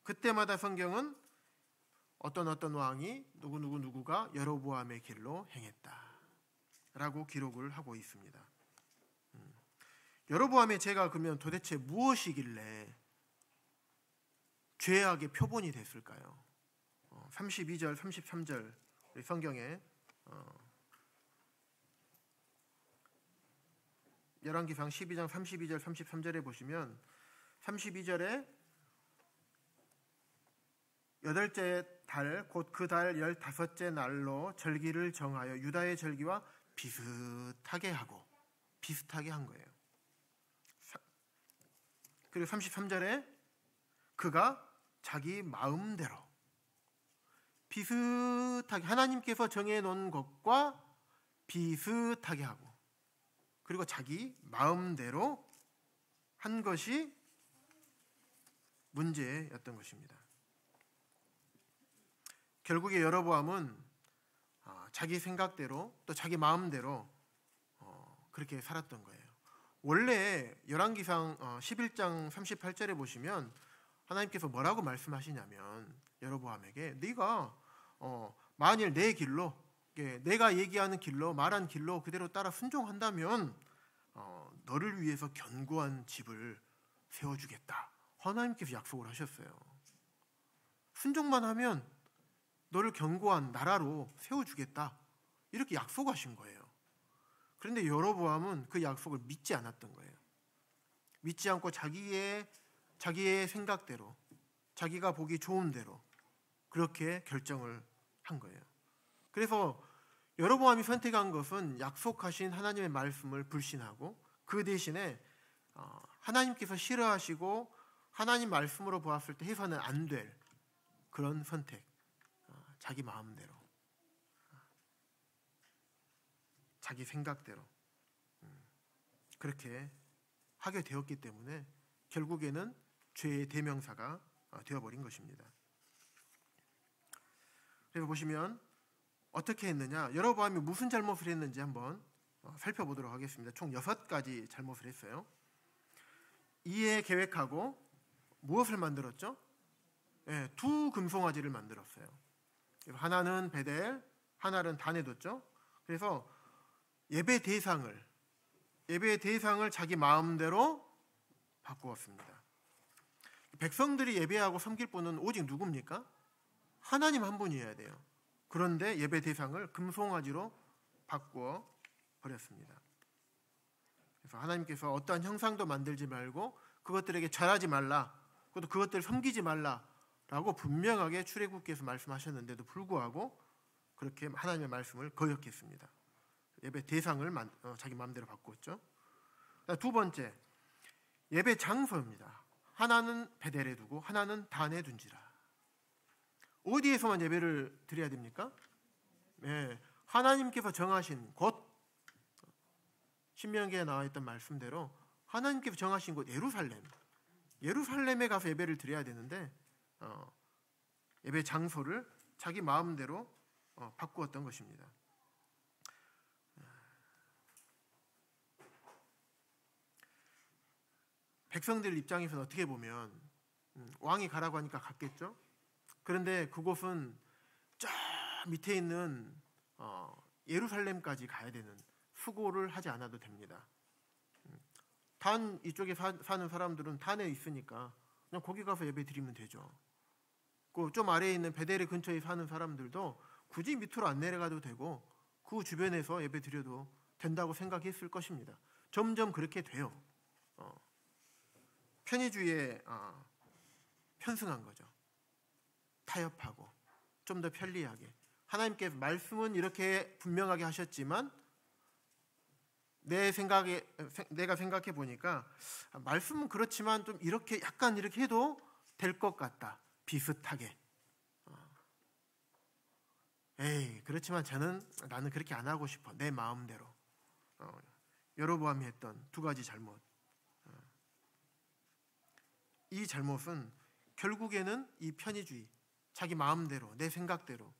그때마다 성경은 어떤 왕이 누구가 여로보암의 길로 행했다라고 기록을 하고 있습니다. 여로보암의 죄가 그러면 도대체 무엇이길래 죄악의 표본이 됐을까요? 32절, 33절 성경에 열왕기상 12장 32절, 33절에 보시면 32절에 여덟째 달 곧 그 달 15째 날로 절기를 정하여 유다의 절기와 비슷하게 한 거예요. 그리고 33절에 그가 자기 마음대로 비슷하게 하나님께서 정해놓은 것과 비슷하게 하고 그리고 자기 마음대로 한 것이 문제였던 것입니다. 결국에 여로보암은 자기 생각대로 또 자기 마음대로 그렇게 살았던 거예요. 원래 열왕기상 11장 38절에 보시면 하나님께서 뭐라고 말씀하시냐면 여로보암에게 네가 만일 내 길로 내가 얘기하는 길로 말한 길로 그대로 따라 순종한다면 너를 위해서 견고한 집을 세워주겠다. 하나님께서 약속을 하셨어요. 순종만 하면 너를 견고한 나라로 세워주겠다. 이렇게 약속하신 거예요. 그런데 여로보암은 그 약속을 믿지 않았던 거예요. 믿지 않고 자기의 생각대로 자기가 보기 좋은 대로 그렇게 결정을 한 거예요. 그래서 여로보암이 선택한 것은 약속하신 하나님의 말씀을 불신하고 그 대신에 하나님께서 싫어하시고 하나님 말씀으로 보았을 때 해서는 안 될 그런 선택, 자기 마음대로, 자기 생각대로 그렇게 하게 되었기 때문에 결국에는 죄의 대명사가 되어버린 것입니다. 그래서 보시면 어떻게 했느냐, 여로보암이 무슨 잘못을 했는지 한번 살펴보도록 하겠습니다. 총 6가지 잘못을 했어요. 이에 계획하고 무엇을 만들었죠? 두 금송아지를 만들었어요. 하나는 베델, 하나는 단에 뒀죠. 그래서 예배 대상을 자기 마음대로 바꾸었습니다. 백성들이 예배하고 섬길 분은 오직 누굽니까? 하나님 한 분이어야 돼요. 그런데 예배 대상을 금송아지로 바꾸어 버렸습니다. 그래서 하나님께서 어떠한 형상도 만들지 말고 그것들에게 절하지 말라, 그것들을 섬기지 말라라고 분명하게 출애굽기에서 말씀하셨는데도 불구하고 그렇게 하나님의 말씀을 거역했습니다. 예배 대상을 자기 마음대로 바꾸었죠. 두 번째, 예배 장소입니다. 하나는 베델에 두고 하나는 단에 둔지라. 어디에서만 예배를 드려야 됩니까? 하나님께서 정하신 곳, 신명기에 나와 있던 말씀대로 하나님께서 정하신 곳 예루살렘에 가서 예배를 드려야 되는데 예배 장소를 자기 마음대로 바꾸었던 것입니다. 백성들 입장에서는 어떻게 보면 왕이 가라고 하니까 갔겠죠. 그런데 그곳은 저 밑에 있는 예루살렘까지 가야 되는, 수고를 하지 않아도 됩니다. 단 이쪽에 사는 사람들은 단에 있으니까 그냥 거기 가서 예배 드리면 되죠. 그 좀 아래에 있는 베델의 근처에 사는 사람들도 굳이 밑으로 안 내려가도 되고 그 주변에서 예배 드려도 된다고 생각했을 것입니다. 점점 그렇게 돼요. 편의주의에 편승한 거죠. 타협하고 좀 더 편리하게. 하나님께서 말씀은 이렇게 분명하게 하셨지만 내가 생각해 보니까 말씀은 그렇지만 좀 이렇게 약간 이렇게 해도 될 것 같다. 비슷하게. 그렇지만 나는 그렇게 안 하고 싶어. 내 마음대로. 여로보암이 했던 두 가지 잘못. 이 잘못은 결국에는 이 편의주의, 자기 마음대로, 내 생각대로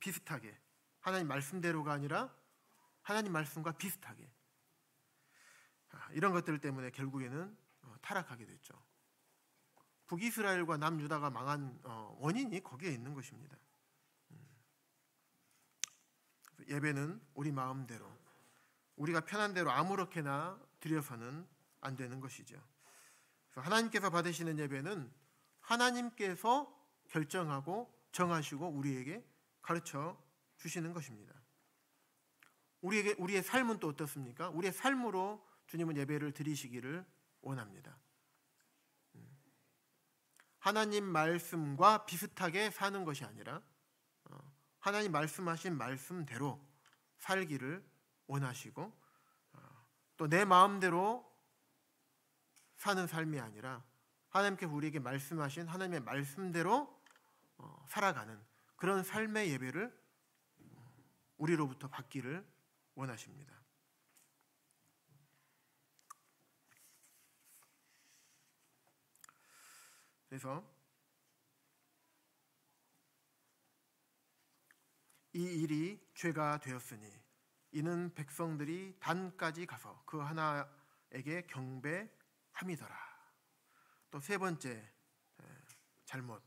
비슷하게, 하나님 말씀대로가 아니라 하나님 말씀과 비슷하게, 이런 것들 때문에 결국에는 타락하게 됐죠. 북이스라엘과 남유다가 망한 원인이 거기에 있는 것입니다. 예배는 우리 마음대로, 우리가 편한 대로 아무렇게나 드려서는 안 되는 것이죠. 그래서 하나님께서 받으시는 예배는 하나님께서 결정하고 정하시고 우리에게 가르쳐 주시는 것입니다. 우리의 삶은 또 어떻습니까? 우리의 삶으로 주님은 예배를 드리시기를 원합니다. 하나님 말씀과 비슷하게 사는 것이 아니라 하나님 말씀하신 말씀대로 살기를 원하시고, 또 내 마음대로 사는 삶이 아니라 하나님께서 우리에게 말씀하신 하나님의 말씀대로 살아가는 그런 삶의 예배를 우리로부터 받기를 원하십니다. 그래서 이 일이 죄가 되었으니 이는 백성들이 단까지 가서 그 하나에게 경배함이더라. 또 세 번째 잘못,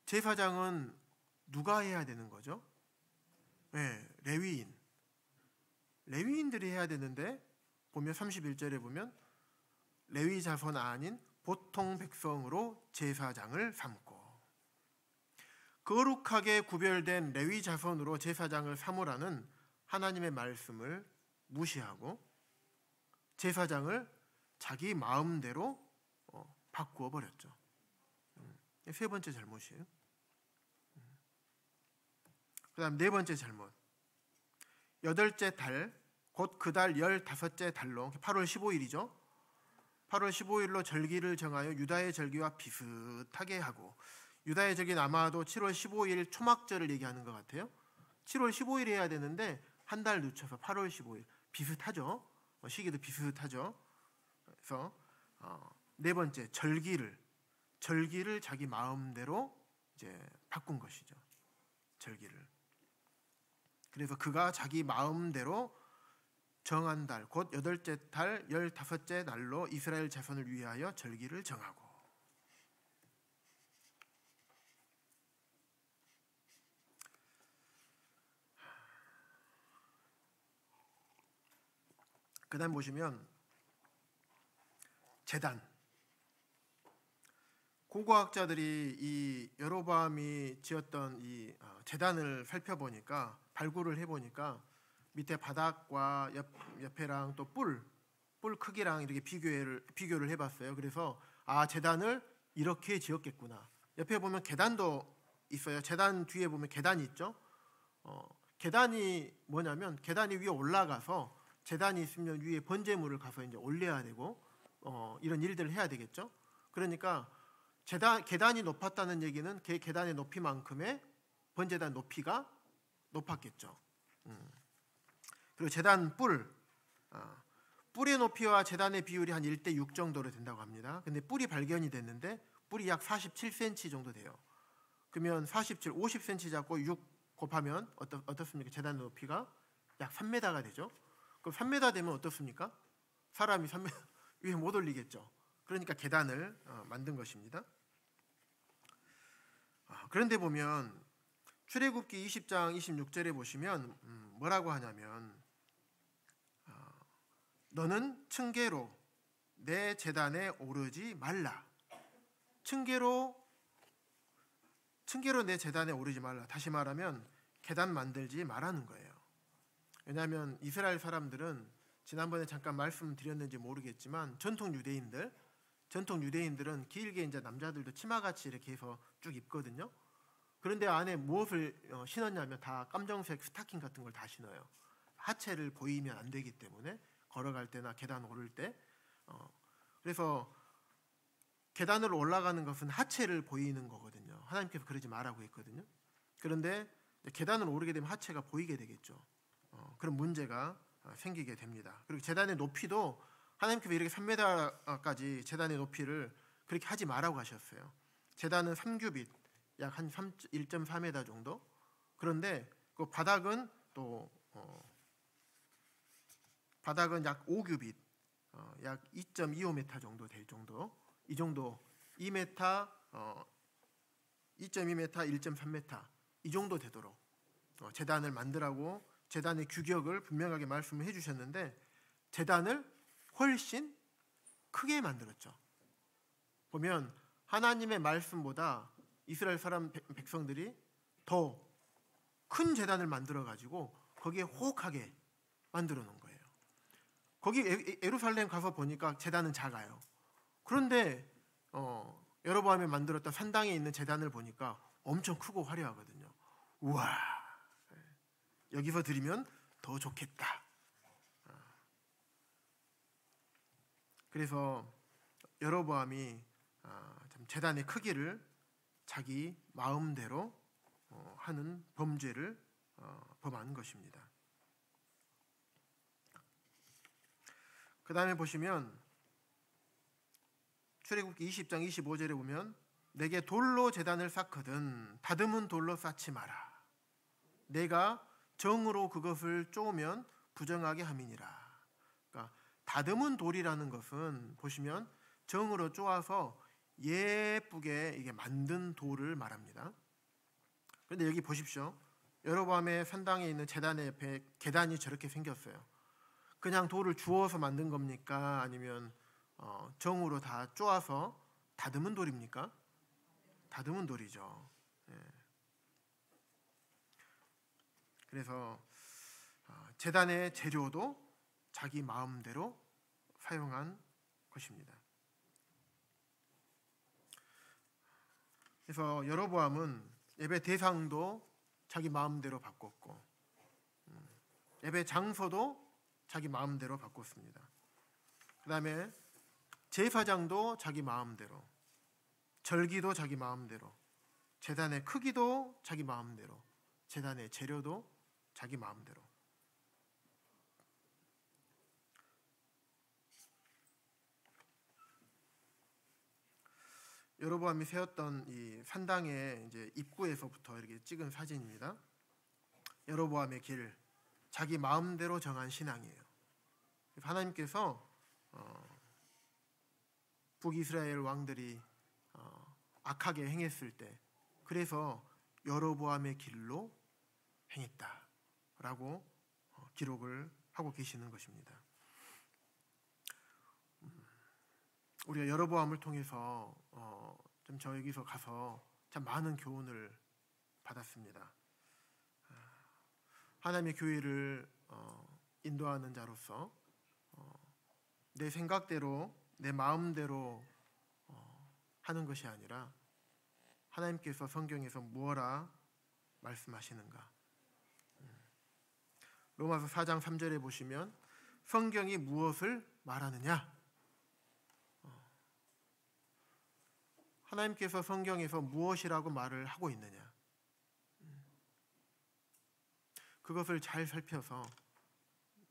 제사장은 누가 해야 되는 거죠? 레위인들이 해야 되는데, 보면 31절에 보면 레위 자손 아닌 보통 백성으로 제사장을 삼고, 거룩하게 구별된 레위 자손으로 제사장을 삼으라는 하나님의 말씀을 무시하고 제사장을 자기 마음대로 바꾸어 버렸죠. 세 번째 잘못이에요. 그 다음 네 번째 잘못, 여덟째 달, 곧 그 달 15째 달로, 8월 15일이죠. 8월 15일로 절기를 정하여 유다의 절기와 비슷하게 하고, 유다의 절기는 아마도 7월 15일 초막절을 얘기하는 것 같아요. 7월 15일에 해야 되는데 한 달 늦춰서 8월 15일, 비슷하죠. 시기도 비슷하죠. 그래서 네 번째, 절기를 자기 마음대로 이제 바꾼 것이죠. 절기를. 그래서 그가 자기 마음대로 정한 달, 곧 8째 달 15째 날로 이스라엘 자손을 위하여 절기를 정하고, 그 다음 보시면 제단, 고고학자들이 이 여로보암이 지었던 이 제단을 살펴보니까, 발굴을 해보니까 밑에 바닥과 옆에랑 또 뿔 크기랑 이렇게 비교를 해봤어요. 그래서 제단을 이렇게 지었겠구나. 옆에 보면 계단도 있어요. 제단 뒤에 보면 계단이 있죠. 계단이 뭐냐면, 계단이 위에 올라가서 제단이 있으면 위에 번제물을 가서 이제 올려야 되고 이런 일들을 해야 되겠죠. 그러니까 계단이 높았다는 얘기는 그 계단의 높이만큼의 번제단 높이가 높았겠죠. 그리고 제단 뿔의 높이와 제단의 비율이 한 1:6 정도로 된다고 합니다. 근데 뿔이 발견이 됐는데 뿔이 약 47cm 정도 돼요. 그러면 50cm 잡고 6 곱하면 어떻습니까? 제단의 높이가 약 3m가 되죠. 그럼 3m 되면 어떻습니까? 사람이 3m 위에 못 올리겠죠. 그러니까 계단을 만든 것입니다. 그런데 보면 출애굽기 20장 26절에 보시면 뭐라고 하냐면, 너는 층계로 내 제단에 오르지 말라. 층계로 내 제단에 오르지 말라. 다시 말하면 계단 만들지 말라는 거예요. 왜냐하면 이스라엘 사람들은, 지난번에 잠깐 말씀드렸는지 모르겠지만, 전통 유대인들은 길게 이제 남자들도 치마같이 이렇게 해서 쭉 입거든요. 그런데 안에 무엇을 신었냐면 다 깜정색 스타킹 같은 걸 다 신어요. 하체를 보이면 안 되기 때문에, 걸어갈 때나 계단 오를 때. 그래서 계단으로 올라가는 것은 하체를 보이는 거거든요. 하나님께서 그러지 말라고 했거든요. 그런데 계단을 오르게 되면 하체가 보이게 되겠죠. 그런 문제가 생기게 됩니다. 그리고 제단의 높이도 하나님께서 이렇게 3m까지 제단의 높이를 그렇게 하지 말라고 하셨어요. 제단은 3규빗, 약 한 1.4m 정도. 그런데 그 바닥은 또 바닥은 약 5규빗, 약 2.25m 정도 될 정도, 이 정도 2m, 2.2m, 1.3m 이 정도 되도록 제단을 만들라고 제단의 규격을 분명하게 말씀을 해주셨는데 제단을 훨씬 크게 만들었죠. 보면 하나님의 말씀보다 이스라엘 사람 백성들이 더 큰 제단을 만들어 가지고 거기에 호흡하게 만들어 놓은 거예요. 거기 예루살렘 가서 보니까 제단은 작아요. 그런데 여로보암이 만들었던 산당에 있는 제단을 보니까 엄청 크고 화려하거든요. 우와, 여기서 드리면 더 좋겠다. 그래서 여로보암이 제단의 크기를 자기 마음대로 하는 범죄를 범한 것입니다. 그 다음에 보시면 출애굽기 20장 25절에 보면 내게 돌로 제단을 쌓거든 다듬은 돌로 쌓지 마라. 내가 정으로 그것을 쪼으면 부정하게 함이니라. 그러니까 다듬은 돌이라는 것은 보시면 정으로 쪼아서 예쁘게 이게 만든 돌을 말합니다. 그런데 여기 보십시오. 여로보암의 산당에 있는 제단의 옆에 계단이 저렇게 생겼어요. 그냥 돌을 주워서 만든 겁니까? 아니면 정으로 다 쪼아서 다듬은 돌입니까? 다듬은 돌이죠. 그래서 제단의 재료도 자기 마음대로 사용한 것입니다. 그래서 여로보암은 예배 대상도 자기 마음대로 바꿨고 예배 장소도 자기 마음대로 바꿨습니다. 그 다음에 제사장도 자기 마음대로, 절기도 자기 마음대로, 제단의 크기도 자기 마음대로, 제단의 재료도 자기 마음대로. 여로보암이 세웠던 이 산당의 이제 입구에서부터 이렇게 찍은 사진입니다. 여로보암의 길, 자기 마음대로 정한 신앙이에요. 하나님께서 북이스라엘 왕들이 악하게 행했을 때 그래서 여로보암의 길로 행했다라고 기록을 하고 계시는 것입니다. 우리가 여로보암을 통해서 좀 저기서 가서 참 많은 교훈을 받았습니다. 하나님의 교회를 인도하는 자로서 내 생각대로 내 마음대로 하는 것이 아니라 하나님께서 성경에서 무엇라 말씀하시는가. 로마서 4장 3절에 보시면 성경이 무엇을 말하느냐. 하나님께서 성경에서 무엇이라고 말을 하고 있느냐. 그것을 잘 살펴서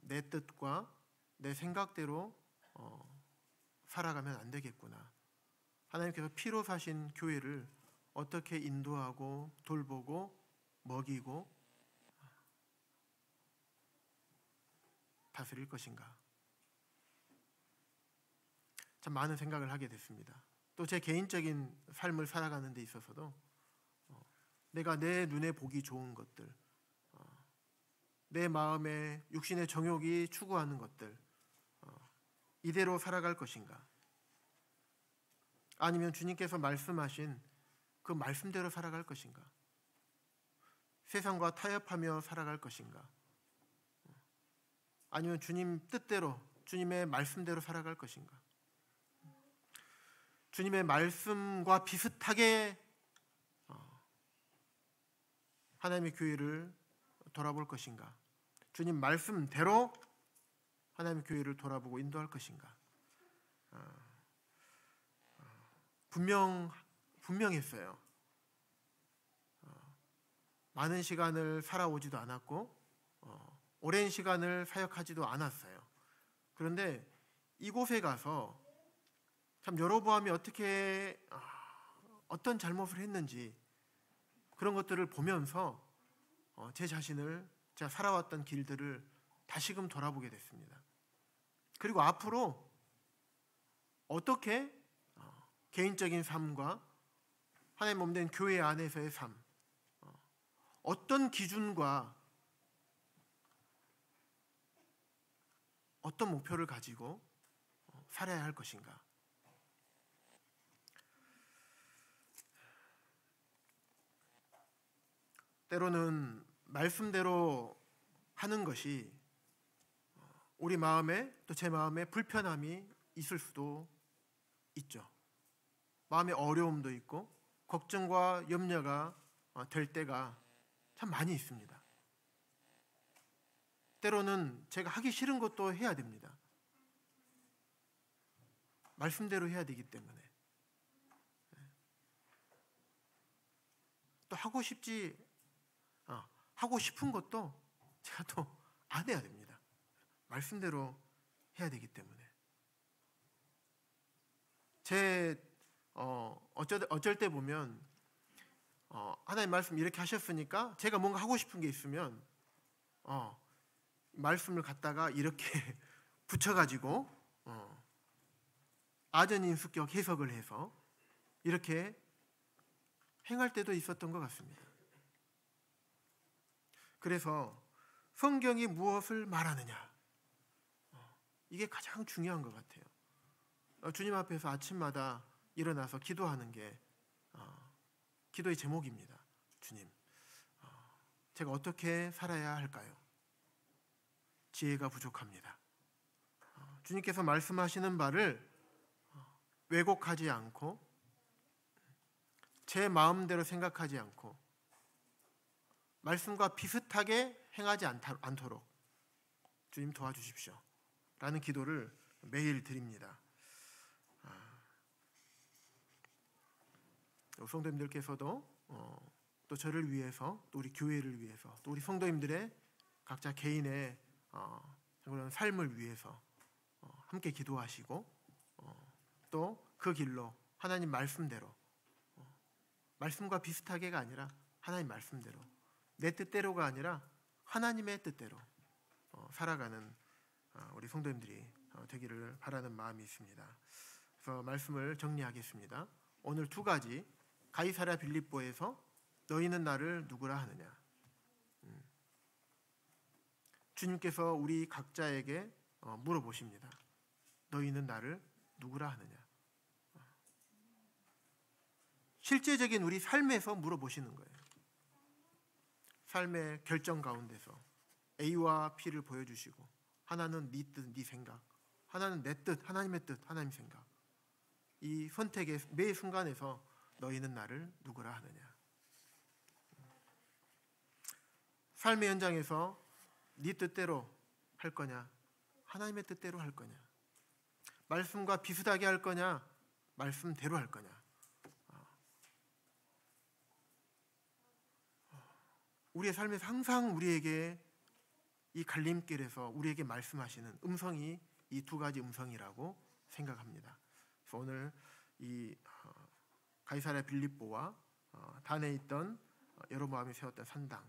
내 뜻과 내 생각대로 살아가면 안 되겠구나. 하나님께서 피로 사신 교회를 어떻게 인도하고 돌보고 먹이고 다스릴 것인가. 참 많은 생각을 하게 됐습니다. 또 제 개인적인 삶을 살아가는 데 있어서도 내가 내 눈에 보기 좋은 것들, 내 마음에 육신의 정욕이 추구하는 것들 이대로 살아갈 것인가? 아니면 주님께서 말씀하신 그 말씀대로 살아갈 것인가? 세상과 타협하며 살아갈 것인가? 아니면 주님 뜻대로 주님의 말씀대로 살아갈 것인가? 주님의 말씀과 비슷하게 하나님의 교회를 돌아볼 것인가? 주님 말씀대로 하나님의 교회를 돌아보고 인도할 것인가? 분명했어요. 많은 시간을 살아오지도 않았고 오랜 시간을 사역하지도 않았어요. 그런데 이곳에 가서 참 여로보암이 어떤 잘못을 했는지 그런 것들을 보면서 제 자신을 제가 살아왔던 길들을 다시금 돌아보게 됐습니다. 그리고 앞으로 어떻게 개인적인 삶과 하나님 몸된 교회 안에서의 삶, 어떤 기준과 어떤 목표를 가지고 살아야 할 것인가? 때로는 말씀대로 하는 것이 우리 마음에, 또 제 마음에 불편함이 있을 수도 있죠. 마음에 어려움도 있고 걱정과 염려가 될 때가 참 많이 있습니다. 때로는 제가 하기 싫은 것도 해야 됩니다. 말씀대로 해야 되기 때문에. 또 하고 싶은 것도 제가 또 안 해야 됩니다. 말씀대로 해야 되기 때문에. 어쩔 때 보면 하나님 말씀 이렇게 하셨으니까 제가 뭔가 하고 싶은 게 있으면 말씀을 갖다가 이렇게 붙여가지고 아전인수격 해석을 해서 이렇게 행할 때도 있었던 것 같습니다. 그래서 성경이 무엇을 말하느냐, 이게 가장 중요한 것 같아요. 주님 앞에서 아침마다 일어나서 기도하는 게 기도의 제목입니다. 주님, 제가 어떻게 살아야 할까요? 지혜가 부족합니다. 주님께서 말씀하시는 바를 왜곡하지 않고 제 마음대로 생각하지 않고 말씀과 비슷하게 행하지 않도록 주님 도와주십시오 라는 기도를 매일 드립니다. 성도님들께서도 또 저를 위해서, 또 우리 교회를 위해서, 또 우리 성도님들의 각자 개인의 그런 삶을 위해서 함께 기도하시고 또 그 길로 하나님 말씀대로, 말씀과 비슷하게가 아니라 하나님 말씀대로, 내 뜻대로가 아니라 하나님의 뜻대로 살아가는 우리 성도님들이 되기를 바라는 마음이 있습니다. 그래서 말씀을 정리하겠습니다. 오늘 두 가지, 가이사랴 빌립보에서 너희는 나를 누구라 하느냐. 주님께서 우리 각자에게 물어보십니다. 너희는 나를 누구라 하느냐. 실제적인 우리 삶에서 물어보시는 거예요. 삶의 결정 가운데서 A와 B를 보여주시고, 하나는 네 뜻, 네 생각, 하나는 내 뜻, 하나님의 뜻, 하나님 생각. 이 선택의 매 순간에서 너희는 나를 누구라 하느냐. 삶의 현장에서 네 뜻대로 할 거냐, 하나님의 뜻대로 할 거냐, 말씀과 비슷하게 할 거냐, 말씀대로 할 거냐. 우리의 삶에서 항상 우리에게 이 갈림길에서 우리에게 말씀하시는 음성이 이 두 가지 음성이라고 생각합니다. 그래서 오늘 이 가이사랴 빌립보와 단에 있던 여로보암이 세웠던 산당,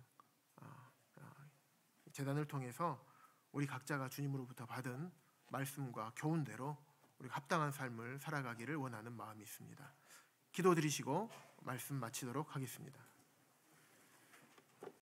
제단을 통해서 우리 각자가 주님으로부터 받은 말씀과 교훈대로 우리가 합당한 삶을 살아가기를 원하는 마음이 있습니다. 기도드리시고 말씀 마치도록 하겠습니다.